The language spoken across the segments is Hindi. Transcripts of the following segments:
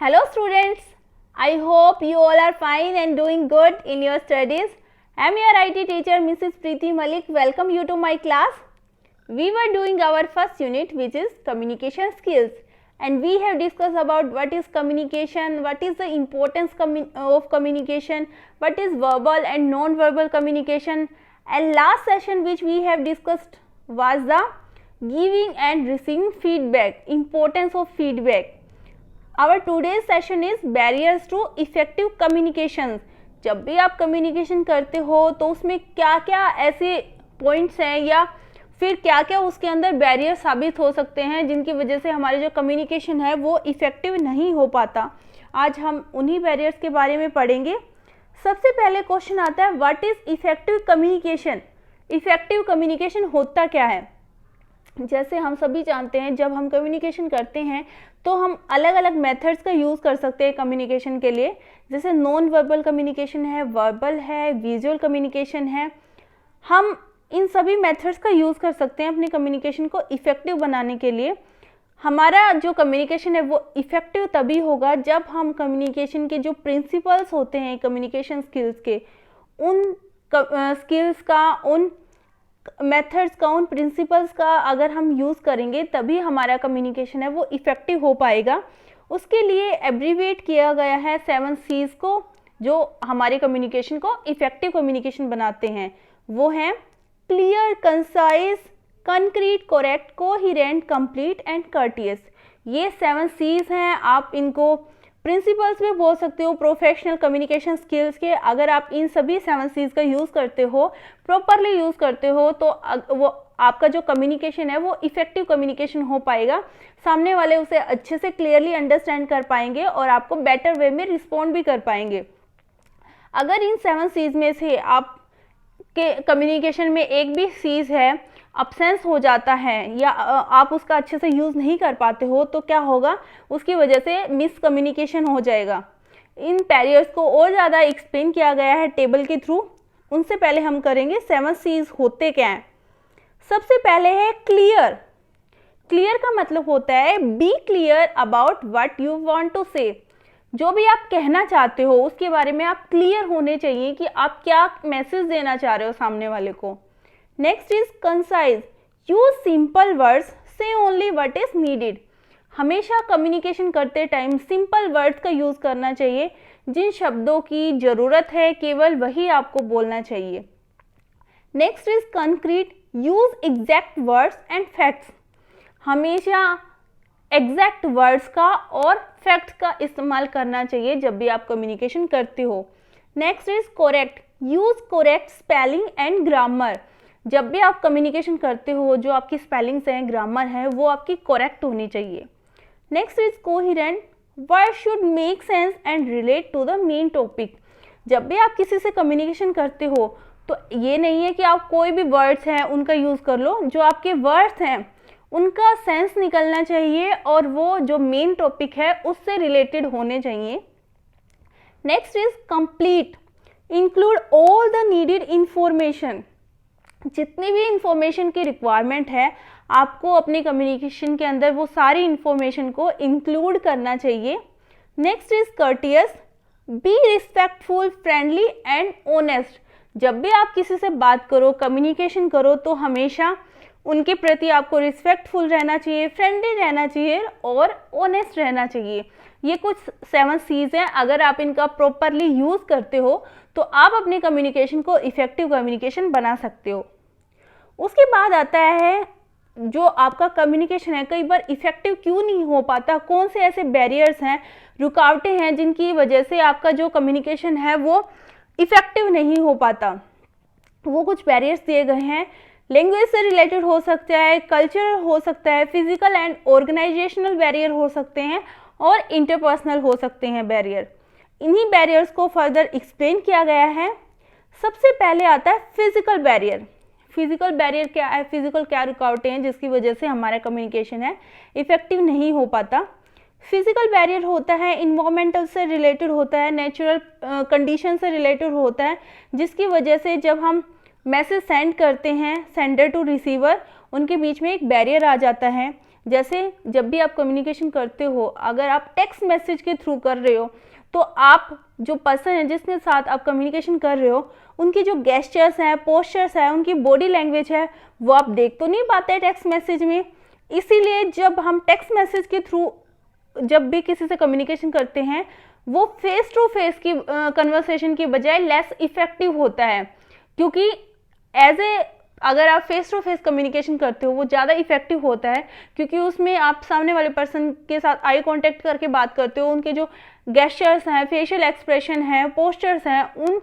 Hello students, I hope you all are fine and doing good in your studies. I am your IT teacher Mrs. Preeti Malik. Welcome you to my class. We were doing our first unit which is communication skills and we have discussed about what is communication, what is the importance of communication, what is verbal and non-verbal communication, and last session which we have discussed was the giving and receiving feedback, importance of feedback. Our today's session is barriers to effective communication. जब भी आप कम्युनिकेशन करते हो तो उसमें क्या क्या ऐसे पॉइंट्स हैं या फिर क्या क्या उसके अंदर बैरियर साबित हो सकते हैं जिनकी वजह से हमारे जो कम्युनिकेशन है वो इफ़ेक्टिव नहीं हो पाता। आज हम उन्हीं बैरियर्स के बारे में पढ़ेंगे। सबसे पहले क्वेश्चन आता है what is effective communication. Effective communication होता क्या है? जैसे हम सभी जानते हैं जब हम कम्युनिकेशन करते हैं तो हम अलग अलग मेथड्स का यूज़ कर सकते हैं कम्युनिकेशन के लिए। जैसे नॉन वर्बल कम्युनिकेशन है, वर्बल है, विजुअल कम्युनिकेशन है। हम इन सभी मेथड्स का यूज़ कर सकते हैं अपने कम्युनिकेशन को इफ़ेक्टिव बनाने के लिए। हमारा जो कम्युनिकेशन है वो इफ़ेक्टिव तभी होगा जब हम कम्युनिकेशन के जो प्रिंसिपल्स होते हैं कम्युनिकेशन स्किल्स के, उन स्किल्स का, उन मेथड्स का, उन प्रिंसिपल्स का अगर हम यूज़ करेंगे तभी हमारा कम्युनिकेशन है वो इफ़ेक्टिव हो पाएगा। उसके लिए एब्रीविएट किया गया है 7 C's को जो हमारे कम्युनिकेशन को इफ़ेक्टिव कम्युनिकेशन बनाते हैं। वो हैं clear, concise, concrete, correct, coherent, complete and courteous. ये 7 C's हैं। आप इनको प्रिंसिपल्स भी बोल सकते हो प्रोफेशनल कम्युनिकेशन स्किल्स के। अगर आप इन सभी 7 C's का यूज़ करते हो, प्रॉपरली यूज़ करते हो तो वो आपका जो कम्युनिकेशन है वो इफ़ेक्टिव कम्युनिकेशन हो पाएगा। सामने वाले उसे अच्छे से क्लियरली अंडरस्टैंड कर पाएंगे और आपको बेटर वे में रिस्पॉन्ड भी कर पाएंगे। अगर इन 7 C's में से आप के कम्युनिकेशन में एक भी चीज़ है अब्सेंस हो जाता है या आप उसका अच्छे से यूज़ नहीं कर पाते हो तो क्या होगा, उसकी वजह से मिसकम्युनिकेशन हो जाएगा। इन बैरियर्स को और ज़्यादा एक्सप्लेन किया गया है टेबल के थ्रू। उनसे पहले हम करेंगे 7 C's होते क्या हैं। सबसे पहले है क्लियर। क्लियर का मतलब होता है be clear about what you want to say. जो भी आप कहना चाहते हो उसके बारे में आप क्लियर होने चाहिए कि आप क्या मैसेज देना चाह रहे हो सामने वाले को। Next is concise. Use simple words, से ओनली व्हाट इज नीडेड। हमेशा कम्युनिकेशन करते टाइम सिंपल वर्ड्स का यूज़ करना चाहिए। जिन शब्दों की ज़रूरत है केवल वही आपको बोलना चाहिए। Next is concrete. Use exact words and facts. हमेशा एग्जैक्ट वर्ड्स का और फैक्ट्स का इस्तेमाल करना चाहिए जब भी आप कम्युनिकेशन करते हो। Next is correct. Use correct spelling and grammar. जब भी आप कम्युनिकेशन करते हो जो आपकी स्पेलिंग्स हैं, ग्रामर है, वो आपकी करेक्ट होनी चाहिए। Next is coherent. Word should make sense and relate to the main topic. जब भी आप किसी से कम्युनिकेशन करते हो तो ये नहीं है कि आप कोई भी वर्ड्स हैं उनका यूज़ कर लो। जो आपके वर्ड्स हैं उनका सेंस निकलना चाहिए और वो जो मेन टॉपिक है उससे रिलेटेड होने चाहिए। Next is complete. Include all the needed information. जितनी भी इंफॉर्मेशन की रिक्वायरमेंट है आपको अपने कम्युनिकेशन के अंदर वो सारी इंफॉर्मेशन को इंक्लूड करना चाहिए। Next is courteous. Be respectful, friendly and honest. जब भी आप किसी से बात करो, कम्युनिकेशन करो तो हमेशा उनके प्रति आपको रिस्पेक्टफुल रहना चाहिए, फ्रेंडली रहना चाहिए और ऑनेस्ट रहना चाहिए। ये कुछ 7 C's हैं। अगर आप इनका प्रॉपरली यूज़ करते हो तो आप अपने कम्युनिकेशन को इफ़ेक्टिव कम्युनिकेशन बना सकते हो। उसके बाद आता है जो आपका कम्युनिकेशन है कई बार इफ़ेक्टिव क्यों नहीं हो पाता, कौन से ऐसे बैरियर्स हैं, रुकावटें हैं जिनकी वजह से आपका जो कम्युनिकेशन है वो इफ़ेक्टिव नहीं हो पाता। वो कुछ बैरियर्स दिए गए हैं। लैंग्वेज से रिलेटेड हो सकता है, कल्चर हो सकता है, फिजिकल एंड ऑर्गेनाइजेशनल बैरियर हो सकते हैं और इंटरपर्सनल हो सकते हैं बैरियर। इन्हीं बैरियर्स को फर्दर एक्सप्लेन किया गया है। सबसे पहले आता है फिजिकल बैरियर। फिजिकल बैरियर क्या है, फिजिकल क्या रुकावटें हैं जिसकी वजह से हमारा कम्युनिकेशन है इफ़ेक्टिव नहीं हो पाता। फिजिकल बैरियर होता है इन्वायरमेंटल से रिलेटेड होता है, नेचुरल कंडीशन से रिलेटेड होता है, जिसकी वजह से जब हम मैसेज सेंड करते हैं सेंडर टू रिसीवर, उनके बीच में एक बैरियर आ जाता है जैसे जब भी आप कम्युनिकेशन करते हो, अगर आप टेक्स्ट मैसेज के थ्रू कर रहे हो तो आप जो पर्सन है जिसके साथ आप कम्युनिकेशन कर रहे हो, उनकी जो गेस्चर्स हैं, पोस्चर्स हैं, उनकी बॉडी लैंग्वेज है, वो आप देख तो नहीं पाते टेक्स्ट मैसेज में। इसीलिए जब हम टेक्स्ट मैसेज के थ्रू जब भी किसी से कम्युनिकेशन करते हैं, वो फेस टू फेस की कन्वर्सेशन की बजाय लेस इफेक्टिव होता है, क्योंकि अगर आप फेस टू फेस कम्युनिकेशन करते हो वो ज़्यादा इफेक्टिव होता है, क्योंकि उसमें आप सामने वाले पर्सन के साथ आई कांटेक्ट करके बात करते हो, उनके जो गेस्चर्स हैं, फेशियल एक्सप्रेशन हैं, पोस्चर्स हैं, उन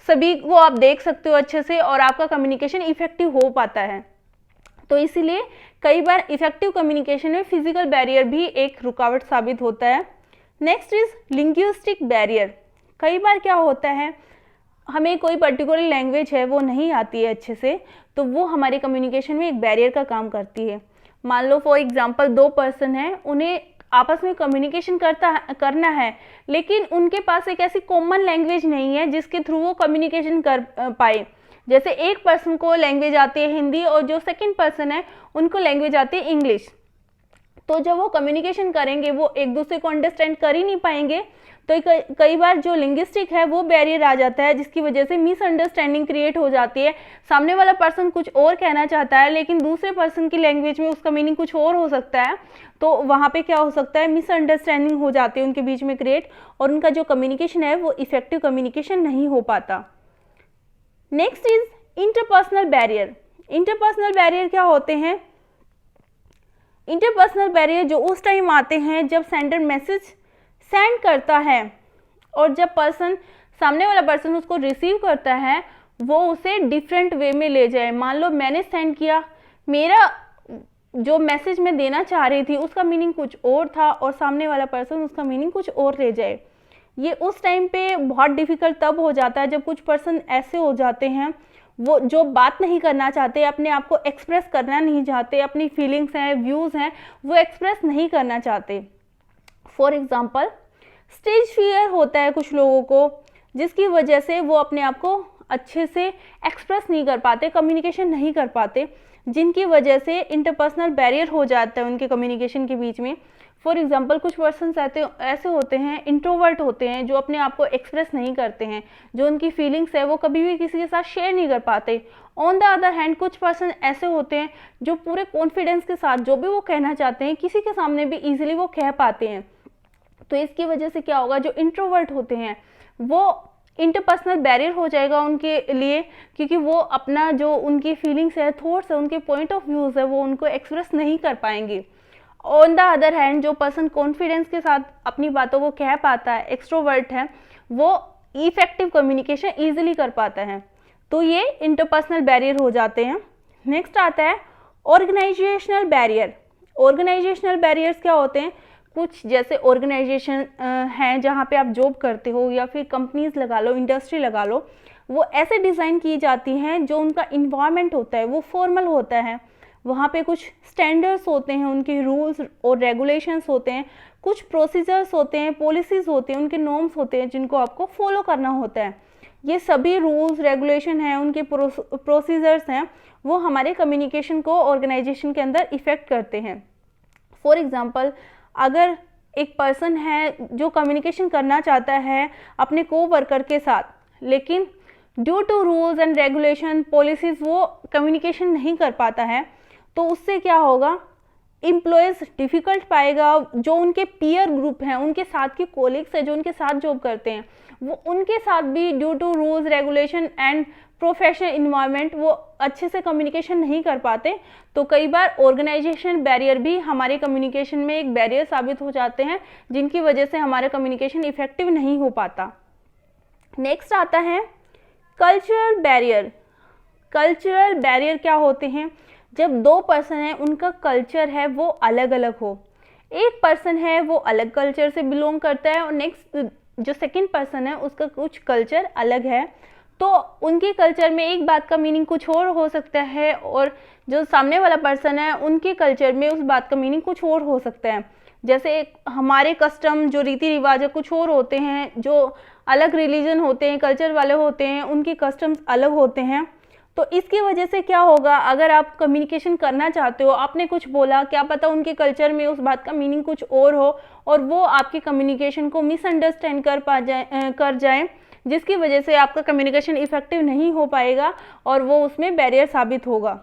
सभी को आप देख सकते हो अच्छे से और आपका कम्युनिकेशन इफेक्टिव हो पाता है। तो इसीलिए कई बार इफेक्टिव कम्युनिकेशन में फिजिकल बैरियर भी एक रुकावट साबित होता है। Next is linguistic barrier. कई बार क्या होता है, हमें कोई पर्टिकुलर लैंग्वेज है वो नहीं आती है अच्छे से, तो वो हमारे कम्युनिकेशन में एक बैरियर का काम करती है। मान लो फॉर एग्जांपल 2 पर्सन हैं, उन्हें आपस में कम्युनिकेशन करना है, लेकिन उनके पास एक ऐसी कॉमन लैंग्वेज नहीं है जिसके थ्रू वो कम्युनिकेशन कर पाए। जैसे एक पर्सन को लैंग्वेज आती है हिंदी और जो सेकंड पर्सन है उनको लैंग्वेज आती है इंग्लिश, तो जब वो कम्युनिकेशन करेंगे वो एक दूसरे को अंडरस्टैंड कर ही नहीं पाएंगे। तो कई बार जो लिंग्विस्टिक है वो बैरियर आ जाता है, जिसकी वजह से मिसअंडरस्टैंडिंग क्रिएट हो जाती है। सामने वाला पर्सन कुछ और कहना चाहता है लेकिन दूसरे पर्सन की लैंग्वेज में उसका मीनिंग कुछ और हो सकता है, तो वहाँ पे क्या हो सकता है, मिसअंडरस्टैंडिंग हो जाती है उनके बीच में क्रिएट, और उनका जो कम्युनिकेशन है वो इफेक्टिव कम्युनिकेशन नहीं हो पाता। Next is interpersonal barrier. Interpersonal barrier क्या होते हैं? इंटरपर्सनल बैरियर जो उस टाइम आते हैं जब सेंडर मैसेज सेंड करता है और जब सामने वाला पर्सन उसको रिसीव करता है वो उसे डिफरेंट वे में ले जाए। मान लो मैंने सेंड किया, मेरा जो मैसेज मैं देना चाह रही थी उसका मीनिंग कुछ और था और सामने वाला पर्सन उसका मीनिंग कुछ और ले जाए। ये उस टाइम पे बहुत डिफिकल्ट तब हो जाता है जब कुछ पर्सन ऐसे हो जाते हैं, वो जो बात नहीं करना चाहते, अपने आप को एक्सप्रेस करना नहीं चाहते, अपनी फीलिंग्स हैं, व्यूज़ हैं, वो एक्सप्रेस नहीं करना चाहते। फॉर एग्जाम्पल स्टेज फियर होता है कुछ लोगों को, जिसकी वजह से वो अपने आप को अच्छे से एक्सप्रेस नहीं कर पाते, कम्युनिकेशन नहीं कर पाते, जिनकी वजह से इंटरपर्सनल बैरियर हो जाता है उनके कम्युनिकेशन के बीच में। फॉर एग्जाम्पल कुछ पर्सन ऐसे होते हैं, इंट्रोवर्ट होते हैं, जो अपने आप को एक्सप्रेस नहीं करते हैं, जो उनकी फीलिंग्स है वो कभी भी किसी के साथ शेयर नहीं कर पाते। ऑन द अदर हैंड कुछ पर्सन ऐसे होते हैं जो पूरे कॉन्फिडेंस के साथ जो भी वो कहना चाहते हैं किसी के सामने भी ईजिली वो कह पाते हैं। तो इसकी वजह से क्या होगा, जो इंट्रोवर्ट होते हैं वो इंटरपर्सनल बैरियर हो जाएगा उनके लिए, क्योंकि वो अपना जो उनकी फीलिंग्स है, थॉट्स है, उनके पॉइंट ऑफ व्यूज़ है वो उनको एक्सप्रेस नहीं कर पाएंगे। ऑन द अदर हैंड जो पर्सन कॉन्फिडेंस के साथ अपनी बातों को कह पाता है, एक्सट्रोवर्ट है, वो इफेक्टिव कम्युनिकेशन ईजिली कर पाता है। तो ये इंटरपर्सनल बैरियर हो जाते हैं। नेक्स्ट आता है ऑर्गेनाइजेशनल बैरियर। ऑर्गेनाइजेशनल बैरियर्स क्या होते हैं? कुछ जैसे ऑर्गेनाइजेशन हैं जहाँ पे आप जॉब करते हो या फिर कंपनीज लगा लो, इंडस्ट्री लगा लो, वो ऐसे डिज़ाइन की जाती हैं जो उनका इन्वायरमेंट होता है वो फॉर्मल होता है। वहाँ पे कुछ स्टैंडर्ड्स होते हैं, उनके रूल्स और रेगुलेशंस होते हैं, कुछ प्रोसीजर्स होते हैं, पॉलिसीज़ होते हैं, उनके नॉर्म्स होते हैं जिनको आपको फॉलो करना होता है। ये सभी रूल्स रेगुलेशन हैं, उनके प्रोसीजर्स हैं, वो हमारे कम्युनिकेशन को ऑर्गेनाइजेशन के अंदर इफ़ेक्ट करते हैं। फॉर एग्ज़ाम्पल अगर एक पर्सन है जो कम्युनिकेशन करना चाहता है अपने कोवर्कर के साथ, लेकिन due to rules and regulation policies वो कम्युनिकेशन नहीं कर पाता है, तो उससे क्या होगा, एम्प्लॉयज़ डिफ़िकल्ट पाएगा। जो उनके पीयर ग्रुप हैं, उनके साथ के कोलिग्स हैं जो उनके साथ जॉब करते हैं, वो उनके साथ भी due to rules regulation and professional environment वो अच्छे से कम्युनिकेशन नहीं कर पाते। तो कई बार ऑर्गेनाइजेशन बैरियर भी हमारे कम्युनिकेशन में एक बैरियर साबित हो जाते हैं, जिनकी वजह से हमारा कम्युनिकेशन इफेक्टिव नहीं हो पाता। नेक्स्ट आता है कल्चरल बैरियर। कल्चरल बैरियर क्या होते हैं? जब 2 पर्सन हैं उनका कल्चर है वो अलग अलग हो। एक पर्सन है वो अलग कल्चर से बिलोंग करता है और नेक्स्ट जो सेकंड पर्सन है उसका कुछ कल्चर अलग है, तो उनके कल्चर में एक बात का मीनिंग कुछ और हो सकता है और जो सामने वाला पर्सन है उनके कल्चर में उस बात का मीनिंग कुछ और हो सकता है। जैसे हमारे कस्टम जो रीति रिवाज है कुछ और होते हैं, जो अलग रिलीजन होते हैं, कल्चर वाले होते हैं, उनके कस्टम्स अलग होते हैं। तो इसकी वजह से क्या होगा, अगर आप कम्युनिकेशन करना चाहते हो, आपने कुछ बोला, क्या पता उनके कल्चर में उस बात का मीनिंग कुछ और हो और वो आपके कम्युनिकेशन को मिसअंडरस्टैंड कर जाए, जिसकी वजह से आपका कम्युनिकेशन इफेक्टिव नहीं हो पाएगा और वो उसमें बैरियर साबित होगा।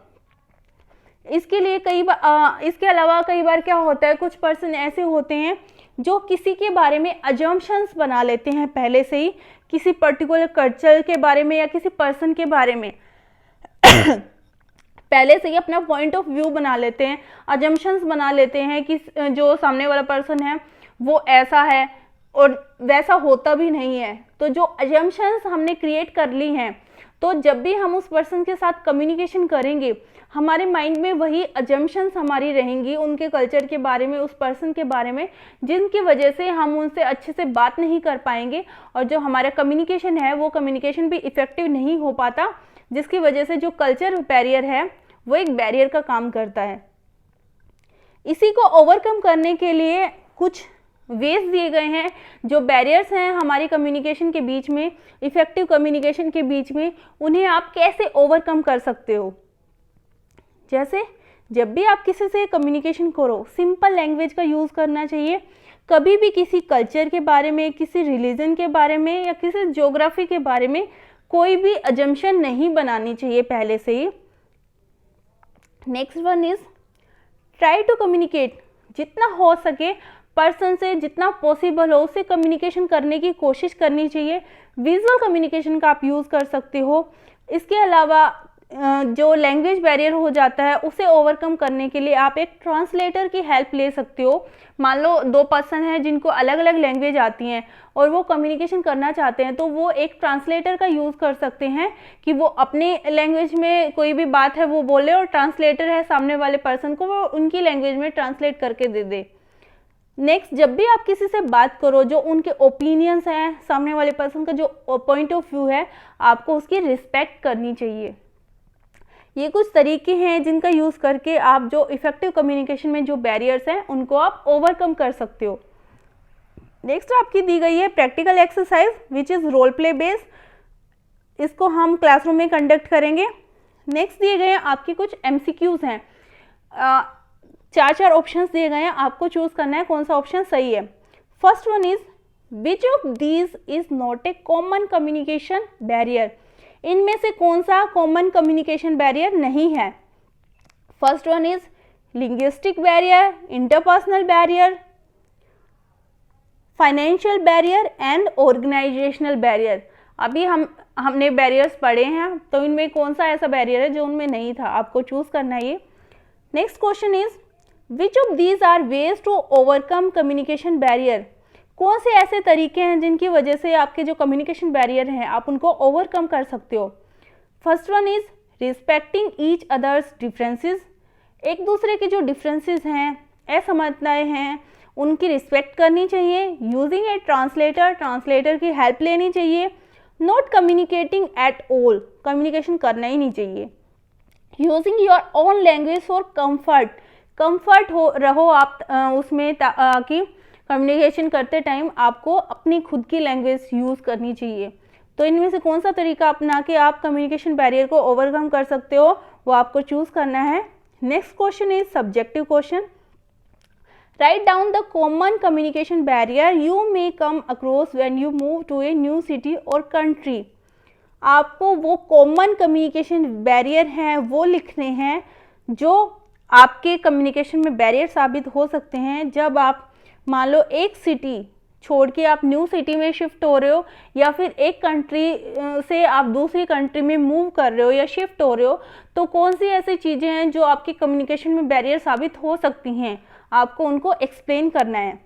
इसके लिए इसके अलावा कई बार क्या होता है, कुछ पर्सन ऐसे होते हैं जो किसी के बारे में अजम्पशंस बना लेते हैं पहले से ही, किसी पर्टिकुलर कल्चर के बारे में या किसी पर्सन के बारे में पहले से ही अपना पॉइंट ऑफ व्यू बना लेते हैं, अजम्पशंस बना लेते हैं कि जो सामने वाला पर्सन है वो ऐसा है और वैसा होता भी नहीं है। तो जो अजम्पशंस हमने क्रिएट कर ली हैं, तो जब भी हम उस पर्सन के साथ कम्युनिकेशन करेंगे, हमारे माइंड में वही अजम्पशंस हमारी रहेंगी उनके कल्चर के बारे में, उस पर्सन के बारे में, जिनकी वजह से हम उनसे अच्छे से बात नहीं कर पाएंगे और जो हमारा कम्युनिकेशन है वो कम्युनिकेशन भी इफेक्टिव नहीं हो पाता, जिसकी वजह से जो कल्चर बैरियर है वो एक बैरियर का काम करता है। इसी को ओवरकम करने के लिए कुछ वेज दिए गए हैं, जो बैरियर्स हैं हमारी कम्युनिकेशन के बीच में, इफेक्टिव कम्युनिकेशन के बीच में, उन्हें आप कैसे ओवरकम कर सकते हो। जैसे जब भी आप किसी से कम्युनिकेशन करो, सिंपल लैंग्वेज का यूज़ करना चाहिए। कभी भी किसी कल्चर के बारे में, किसी रिलीजन के बारे में या किसी ज्योग्राफी के बारे में कोई भी अजम्पशन नहीं बनानी चाहिए पहले से ही। Next one is try to communicate, जितना हो सके पर्सन से, जितना पॉसिबल हो उससे कम्युनिकेशन करने की कोशिश करनी चाहिए। विजुअल कम्युनिकेशन का आप यूज़ कर सकते हो। इसके अलावा जो लैंग्वेज बैरियर हो जाता है उसे ओवरकम करने के लिए आप एक ट्रांसलेटर की हेल्प ले सकते हो। मान लो दो पर्सन हैं जिनको अलग अलग लैंग्वेज आती हैं और वो कम्युनिकेशन करना चाहते हैं, तो वो एक ट्रांसलेटर का यूज़ कर सकते हैं कि वो अपने लैंग्वेज में कोई भी बात है वो बोले और ट्रांसलेटर है सामने वाले पर्सन को वो उनकी लैंग्वेज में ट्रांसलेट करके दे दे। नेक्स्ट, जब भी आप किसी से बात करो, जो उनके ओपिनियंस हैं, सामने वाले पर्सन का जो पॉइंट ऑफ व्यू है, आपको उसकी रिस्पेक्ट करनी चाहिए। ये कुछ तरीके हैं जिनका यूज़ करके आप जो इफेक्टिव कम्युनिकेशन में जो बैरियर्स हैं उनको आप ओवरकम कर सकते हो। नेक्स्ट आपकी दी गई है practical exercise which is role play based. इसको हम क्लासरूम में कंडक्ट करेंगे। नेक्स्ट दिए गए हैं आपकी कुछ MCQs हैं। चार ऑप्शंस दिए गए हैं, आपको चूज करना है कौन सा ऑप्शन सही है। First one is which of these is not a common communication barrier, इनमें से कौन सा कॉमन कम्युनिकेशन बैरियर नहीं है। First one is linguistic barrier, interpersonal barrier, financial barrier and organisational barrier. अभी हमने बैरियर्स पढ़े हैं, तो इनमें कौन सा ऐसा बैरियर है जो उनमें नहीं था, आपको चूज करना है ये। Next question is which of these are ways to overcome communication barrier, कौन से ऐसे तरीके हैं जिनकी वजह से आपके जो कम्युनिकेशन बैरियर हैं आप उनको ओवरकम कर सकते हो। First one is respecting each others differences, एक दूसरे के जो डिफरेंसेस हैं, असमानताएं हैं, उनकी रिस्पेक्ट करनी चाहिए। यूजिंग ए ट्रांसलेटर, ट्रांसलेटर की हेल्प लेनी चाहिए। Not communicating at all, communication करना ही नहीं चाहिए। Using your own language for comfort रहो आप उसमें, ताकि कम्युनिकेशन करते टाइम आपको अपनी खुद की लैंग्वेज यूज़ करनी चाहिए। तो इनमें से कौन सा तरीका अपना के आप कम्युनिकेशन बैरियर को ओवरकम कर सकते हो, वो आपको चूज़ करना है। Next question is subjective question. Write down the common communication barrier you may come across when you move to a new city और कंट्री। आपको वो कॉमन कम्युनिकेशन बैरियर हैं वो लिखने हैं जो आपके कम्युनिकेशन में बैरियर साबित हो सकते हैं जब आप मान लो एक सिटी छोड़ के आप न्यू सिटी में शिफ्ट हो रहे हो, या फिर एक कंट्री से आप दूसरी कंट्री में मूव कर रहे हो या शिफ्ट हो रहे हो, तो कौन सी ऐसी चीज़ें हैं जो आपकी कम्युनिकेशन में बैरियर साबित हो सकती हैं, आपको उनको एक्सप्लेन करना है।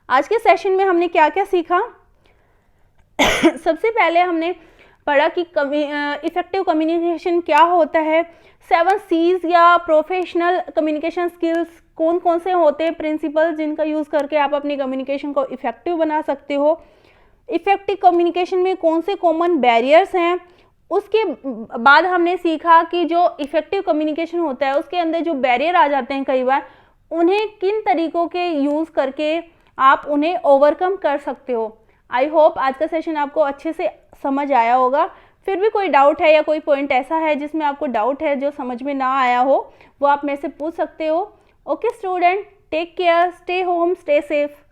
आज के सेशन में हमने क्या क्या सीखा। सबसे पहले हमने पढ़ा कि इफेक्टिव कम्युनिकेशन क्या होता है, 7 C's या प्रोफेशनल कम्युनिकेशन स्किल्स कौन कौन से होते हैं, प्रिंसिपल जिनका यूज़ करके आप अपनी कम्युनिकेशन को इफेक्टिव बना सकते हो। इफेक्टिव कम्युनिकेशन में कौन से कॉमन बैरियर्स हैं। उसके बाद हमने सीखा कि जो इफेक्टिव कम्युनिकेशन होता है उसके अंदर जो बैरियर आ जाते हैं कई बार, उन्हें किन तरीकों के यूज़ करके आप उन्हें ओवरकम कर सकते हो। आई होप आज का सेशन आपको अच्छे से समझ आया होगा। फिर भी कोई डाउट है या कोई पॉइंट ऐसा है जिसमें आपको डाउट है, जो समझ में ना आया हो, वो आप मेरे से पूछ सकते हो। Okay student, take care, stay home, stay safe.